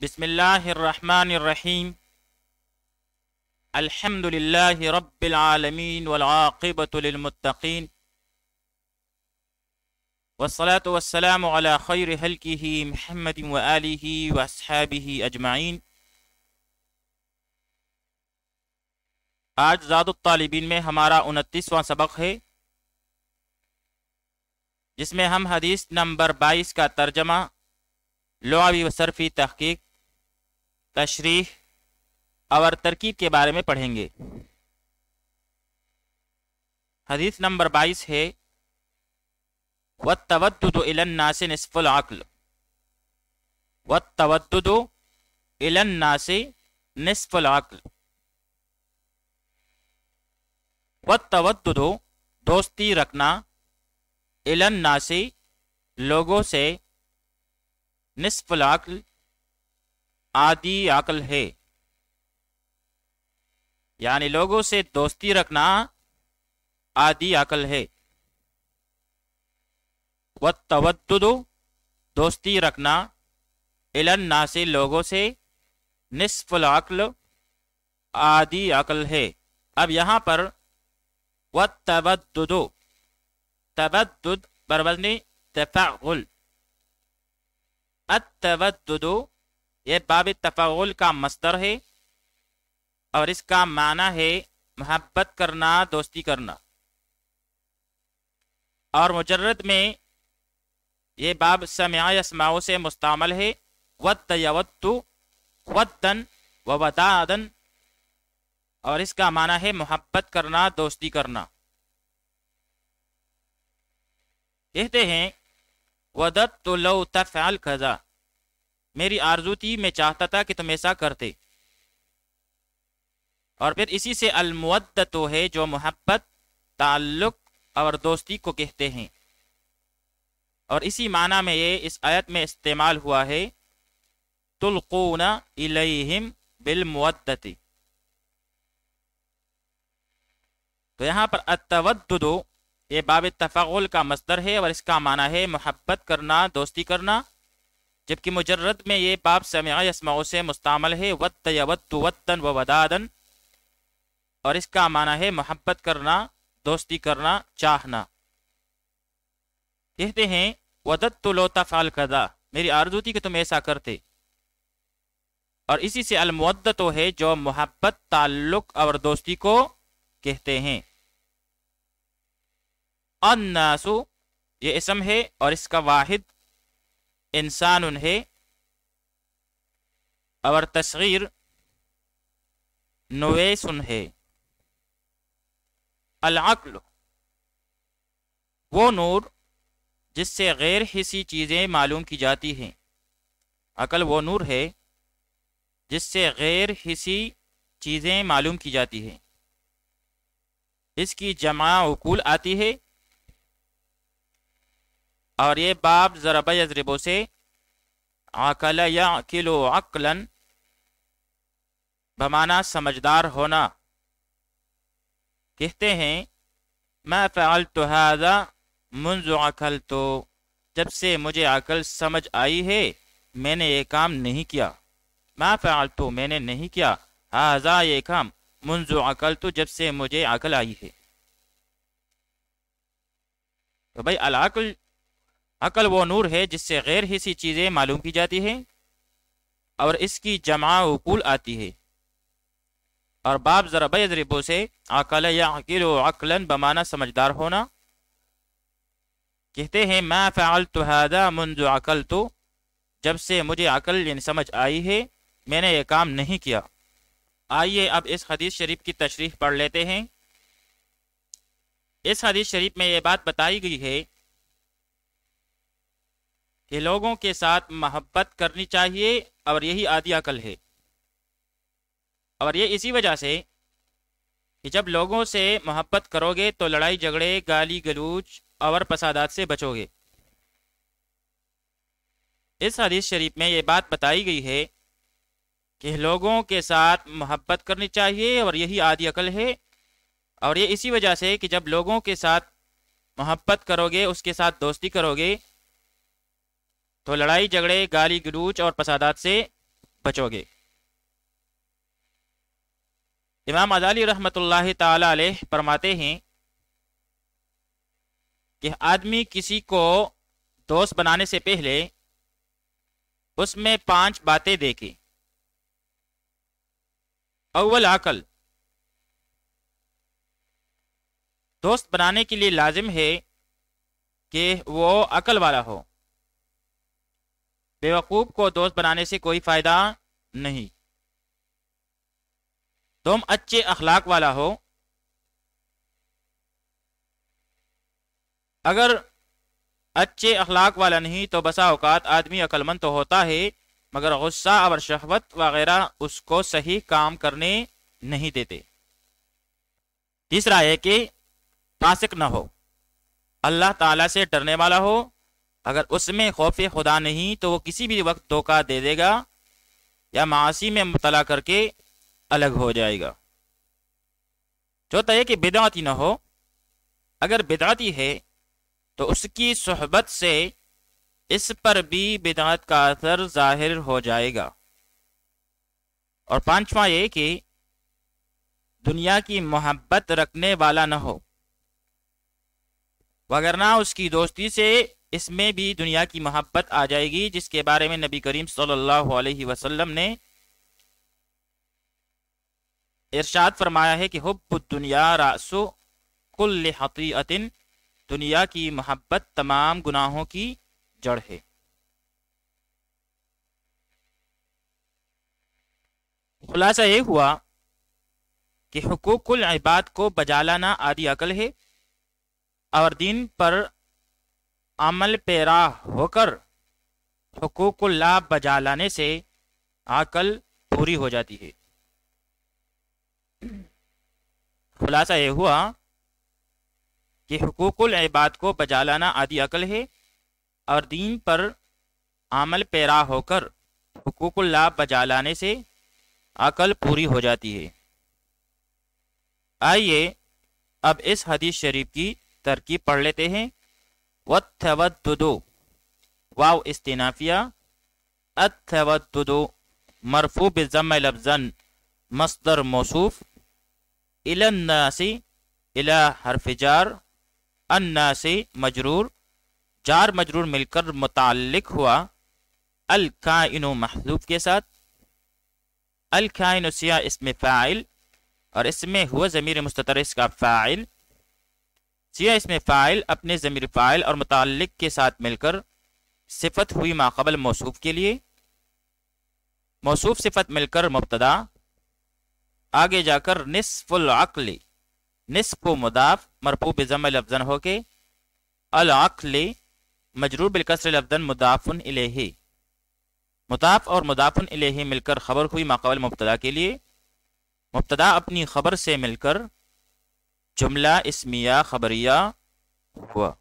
بسم اللہ الرحمن الرحیم الحمد للہ رب العالمین والعاقبۃ للمتقین والصلاة والسلام علی خیر خلقہ محمد وآلہ واصحابہ اجمعین۔ آج زاد الطالبین میں ہمارا 29واں سبق ہے، جس میں ہم حدیث نمبر 22 کا ترجمہ، لغوی و صرفی تحقیق، تشریح اور ترکیب کے بارے میں پڑھیں گے۔ حدیث نمبر 22 ہے، وَالتَّوَدُّدُ إِلَى النَّاسِ نِصْفُ الْعَقْلِ۔ وَالتَّوَدُّدُ إِلَى النَّاسِ نِصْفُ الْعَقْلِ۔ وَالتَّوَدُّدُ دوستی رکھنا، إِلَى النَّاسِ لوگوں سے، نصف العقل آدھی عقل ہے، یعنی لوگوں سے دوستی رکھنا آدھی عقل ہے۔ والتودد دوستی رکھنا، إِلَى النَّاسِ لوگوں سے، نصف العقل آدھی عقل ہے۔ اب یہاں پر والتودد، تودد بروزن تفعل، التودد یہ باب تفعل کا مصدر ہے اور اس کا معنی ہے محبت کرنا، دوستی کرنا، اور مجرد میں یہ باب سمع یسمع سے مستعمل ہے۔ ود یود ودن وودادن، اور اس کا معنی ہے محبت کرنا، دوستی کرنا۔ کہتے ہیں وددت لو تفعل کذا، میری آرزو تھی، میں چاہتا تھا کہ تم ایسا کرتے۔ اور پھر اسی سے المودت ہے جو محبت، تعلق اور دوستی کو کہتے ہیں، اور اسی معنی میں یہ اس آیت میں استعمال ہوا ہے، تلقون الیہم بالمودت۔ تو یہاں پر التودد یہ باب تفعل کا مصدر ہے اور اس کا معنی ہے محبت کرنا، دوستی کرنا، جبکہ مجرد میں یہ باب سمع یسمع سے مستعمل ہے، ود یود ودن وودادن، اور اس کا معنی ہے محبت کرنا، دوستی کرنا، چاہنا۔ کہتے ہیں وددت لو تفعل کذا، میری آرزو تھی کہ تم ایسا کرتے، اور اسی سے المودت ہے جو محبت، تعلق اور دوستی کو کہتے ہیں۔ الناس یہ اسم ہے اور اس کا واحد انسان ہے، اور تصغیر نویس ہے۔ العقل وہ نور جس سے غیر حسی چیزیں معلوم کی جاتی ہیں۔ عقل وہ نور ہے جس سے غیر حسی چیزیں معلوم کی جاتی ہیں۔ اس کی جمع عقول آتی ہے، اور یہ باب ضرب یضرب سے عقل یعقل عقلا بمعنی سمجھدار ہونا۔ کہتے ہیں ما فعلت هذا منذ عقلت، جب سے مجھے عقل سمجھ آئی ہے میں نے یہ کام نہیں کیا۔ ما فعلت میں نے نہیں کیا، هذا یہ کام، منذ عقلت جب سے مجھے عقل آئی ہے۔ تو بھائی العقل، عقل وہ نور ہے جس سے غیر حسی چیزیں معلوم کی جاتی ہیں اور اس کی جمع عقول آتی ہے، اور باب ضرب یضرب سے عقل یعقل عقلا بمعنی سمجھدار ہونا۔ کہتے ہیں ما فعلت هذا منذ عقلت، جب سے مجھے عقل یعنی سمجھ آئی ہے میں نے یہ کام نہیں کیا۔ آئیے اب اس حدیث شریف کی تشریح پڑھ لیتے ہیں۔ اس حدیث شریف میں یہ بات بتائی گئی ہے کہ لوگوں کے ساتھ محبت کرنی چاہیے، اور یہی آدھی عقل ہے، اور یہ اسی وجہ سے کہ جب لوگوں سے محبت کرو گے تو لڑائی جھگڑے، گالی گلوچ اور فسادات سے بچو گے۔ اس حدیث شریف میں یہ بات بتائی گئی ہے کہ لوگوں کے ساتھ محبت کرنی چاہیے اور یہی آدھی عقل ہے، اور یہ اسی وجہ سے کہ جب لوگوں کے ساتھ محبت کرو گے، اس کے ساتھ دوستی کرو گے، تو لڑائی جھگڑے، گالی گلوچ اور فسادات سے بچو گے۔ امام غزالی رحمۃ اللہ تعالی علیہ فرماتے ہیں کہ آدمی کسی کو دوست بنانے سے پہلے اس میں 5 باتیں دیکھے۔ اول عقل، دوست بنانے کے لیے لازم ہے کہ وہ عقل والا ہو، بیوقوف کو دوست بنانے سے کوئی فائدہ نہیں۔ تم اچھے اخلاق والا ہو، اگر اچھے اخلاق والا نہیں تو بسا اوقات آدمی عقل مند تو ہوتا ہے مگر غصہ اور شہوت وغیرہ اس کو صحیح کام کرنے نہیں دیتے۔ تیسرا ہے کہ فاسق نہ ہو، اللہ تعالیٰ سے ڈرنے والا ہو، اگر اس میں خوف خدا نہیں تو وہ کسی بھی وقت دھوکہ دے دے گا یا معاصی میں مبتلا کر کے الگ ہو جائے گا۔ چوتھا ہے کہ بدعتی نہ ہو، اگر بدعتی ہے تو اس کی صحبت سے اس پر بھی بدعت کا اثر ظاہر ہو جائے گا۔ اور پانچواں یہ کہ دنیا کی محبت رکھنے والا نہ ہو، وگرنہ اس کی دوستی سے اس میں بھی دنیا کی محبت آ جائے گی، جس کے بارے میں نبی کریم صلی اللہ علیہ وسلم نے ارشاد فرمایا ہے کہ حب الدنیا رأس کل خطیئۃ، دنیا کی محبت تمام گناہوں کی جڑ ہے۔ خلاصہ یہ ہوا کہ حقوق العباد کو بجا لانا آدھی عقل ہے، اور دین پر عمل پیرا ہو کر حقوق اللہ بجا لانے سے عقل پوری ہو جاتی ہے۔ خلاصہ یہ ہوا کہ حقوق العباد کو بجا لانا آدھی عقل ہے، اور دین پر عمل پیرا ہو کر حقوق اللہ بجا لانے سے عقل پوری ہو جاتی ہے۔ آئیے اب اس حدیث شریف کی ترکیب پڑھ لیتے ہیں۔ والتودد، واو استنافیہ، التودد مرفوع بالضم لفظا مصدر موصوف، الی الناس، الی حرف جار، الناس مجرور، جار مجرور مل کر متعلق ہوا الکائن محذوف کے ساتھ، الکائن سیاہ اسم فاعل، اور اس میں ہوا ضمیر مستتر اس کا فاعل، سیاہ اسم فاعل اپنے ضمیر فاعل اور متعلق کے ساتھ مل کر صفت ہوئی ما قبل موصوف کے لیے، موصوف صفت مل کر مبتدا، آگے جا کر نصف العقل، نصف و مضاف مرفوع بضم لفظاً ہو کے العقل مجرور بالکسر لفظاً مضاف الیہ، مضاف اور مضاف الیہ مل کر خبر ہوئی ما قبل مبتدا کے لیے، مبتدا اپنی خبر سے مل کر جملہ اسمیہ خبریہ ہوا۔